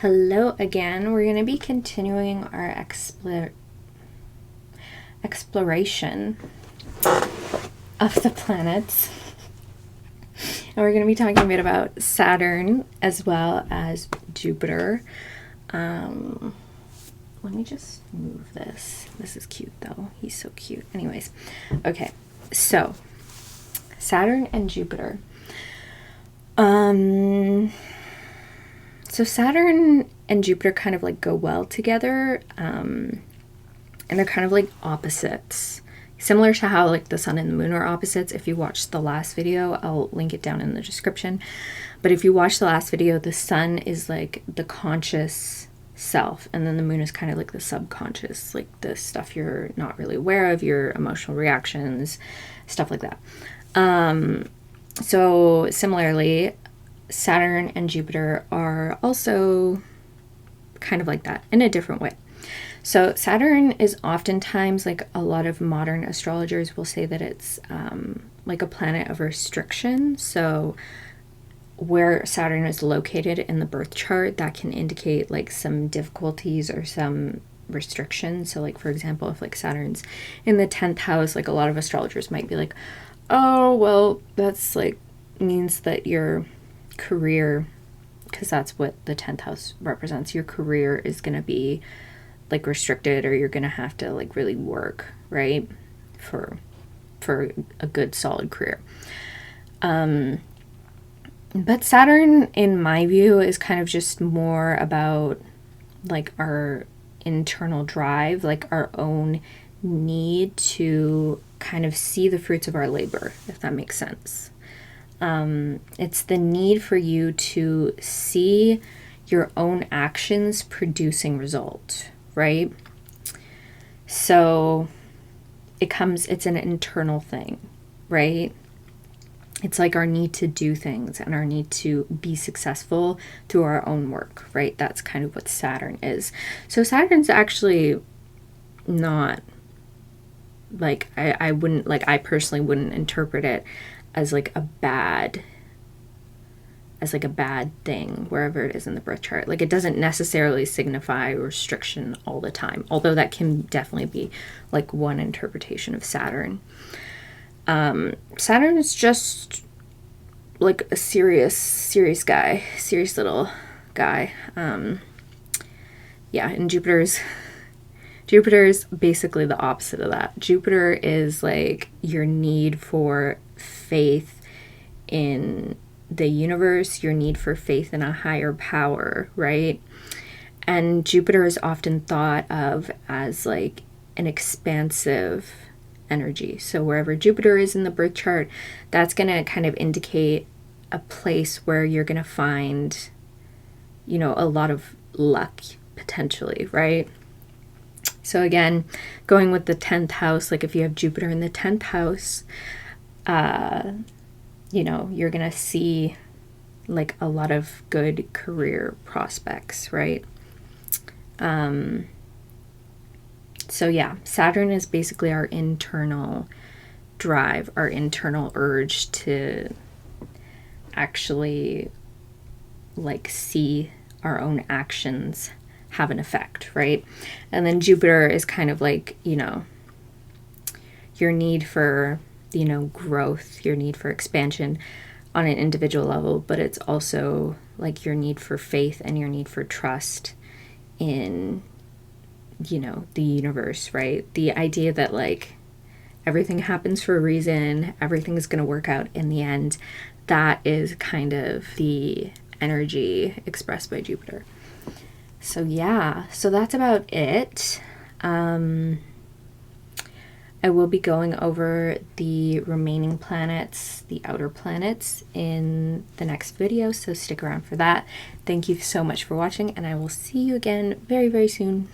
Hello again. We're going to be continuing our exploration of the planets. And we're going to be talking a bit about Saturn as well as Jupiter. Let me just move this. This is cute though. He's so cute. Anyways, okay. So, Saturn and Jupiter. So Saturn and Jupiter kind of like go well together, and they're kind of like opposites, similar to how like the sun and the moon are opposites. If you watched the last video, I'll link it down in the description. But if you watch the last video, the sun is like the conscious self, and then the moon is kind of like the subconscious, like the stuff you're not really aware of, your emotional reactions, stuff like that. So similarly, Saturn and Jupiter are also kind of like that in a different way. So Saturn is oftentimes, like a lot of modern astrologers will say, that it's like a planet of restriction. So where Saturn is located in the birth chart, that can indicate like some difficulties or some restrictions. So like, for example, if like Saturn's in the 10th house, like a lot of astrologers might be like, oh, well, that's like means that your career, because that's what the 10th house represents, your career is going to be like restricted, or you're going to have to like really work, right, for a good solid career. But Saturn, in my view, is kind of just more about like our internal drive, like our own need to kind of see the fruits of our labor, if that makes sense. It's the need for you to see your own actions producing result, right? So it's an internal thing, right? It's like our need to do things and our need to be successful through our own work, right? That's kind of what Saturn is. So Saturn's actually not like, I personally wouldn't interpret it as like a bad thing wherever it is in the birth chart. Like, it doesn't necessarily signify restriction all the time, although that can definitely be like one interpretation of Saturn. Saturn is just like a serious little guy. Yeah, and Jupiter's basically the opposite of that. Jupiter is like your need for faith in the universe, your need for faith in a higher power, right? And Jupiter is often thought of as like an expansive energy. So wherever Jupiter is in the birth chart, that's going to kind of indicate a place where you're going to find, you know, a lot of luck potentially, right? So again, going with the 10th house, like if you have Jupiter in the 10th house, you know, you're going to see like a lot of good career prospects, right? So yeah, Saturn is basically our internal drive, our internal urge to actually like see our own actions have an effect, right? And then Jupiter is kind of like, you know, your need for, you know, growth, your need for expansion on an individual level, but it's also like your need for faith and your need for trust in, you know, the universe, right? The idea that like everything happens for a reason, everything is going to work out in the end. That is kind of the energy expressed by Jupiter. So yeah, so that's about it. I will be going over the remaining planets, the outer planets, in the next video, so stick around for that. Thank you so much for watching, and I will see you again very, very soon.